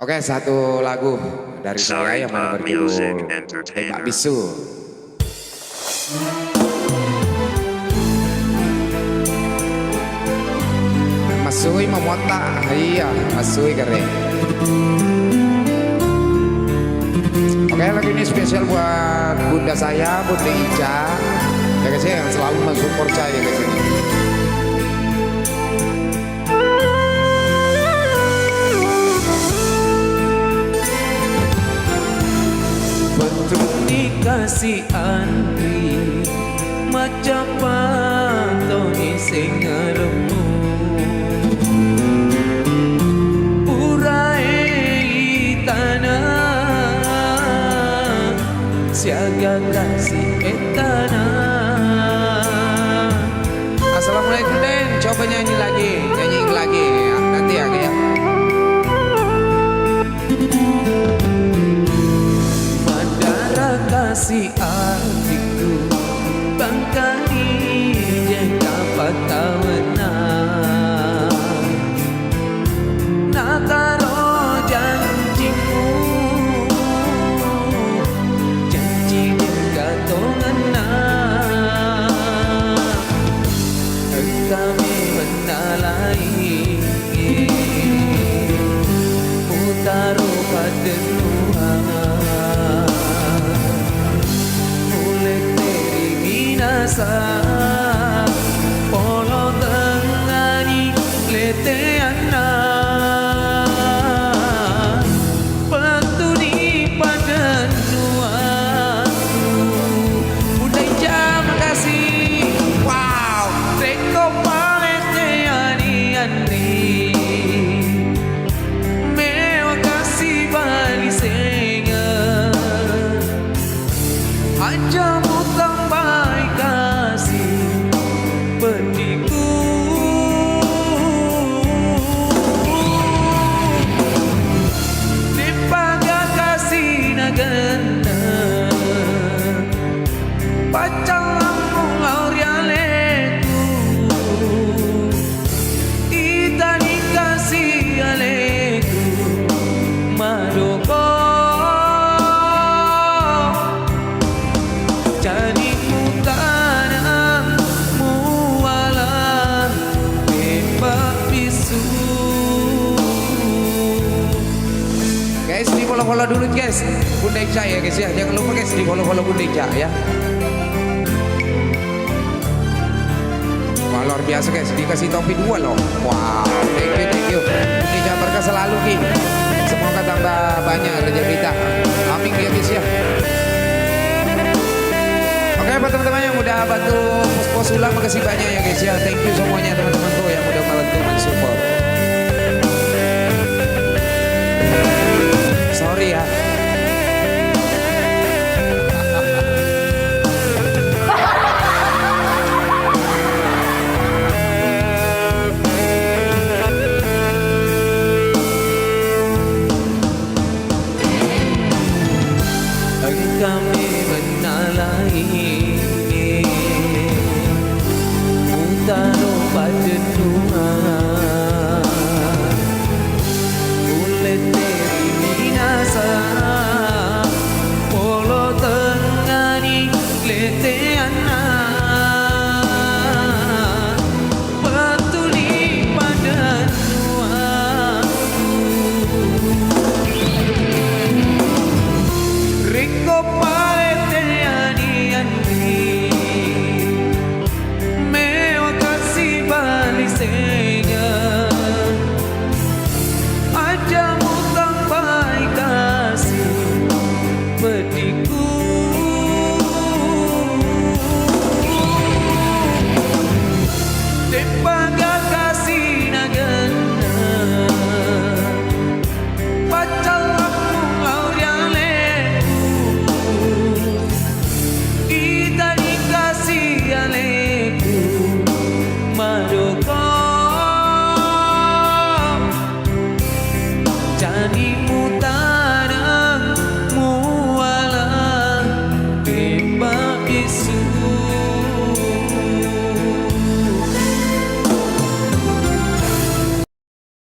Oke, satu lagu dari saya yang mana berjudul Mbak Bisu. Masui memota, iya masui keren. Oke, lagu ini spesial buat bunda saya, Bunda Ica. Ya guys ya, yang selalu mensupport saya guys ini. Kasih Andri macam pantoni sing ngeremu urai tanah siaga kasih tanah. Assalamualaikum Den, coba nyanyi lagi ya. Nanti ya kayak. Kasih adikku bangkani yang dapat tawenang nakaro janjimu janji gatongan kami menalai utaru pada sa polo tengani leteana petuni pada nuaku Bunda Ica makasih. Wow, reko paleteani andri meo kasih bali senga aja mutang follow dulu guys Bunda Ica ya guys ya, jangan lupa guys di follow Bunda Ica ya. Wah luar biasa guys, dikasih topi 2 loh. Wow, thank you Bunda Ica, berkah selalu Ki, semoga tambah banyak rezeki kita, amin ya guys ya. Oke buat teman-teman yang udah bantu pos ulang, makasih banyak ya guys ya, thank you semuanya teman-temanku yang udah bantu mensupport.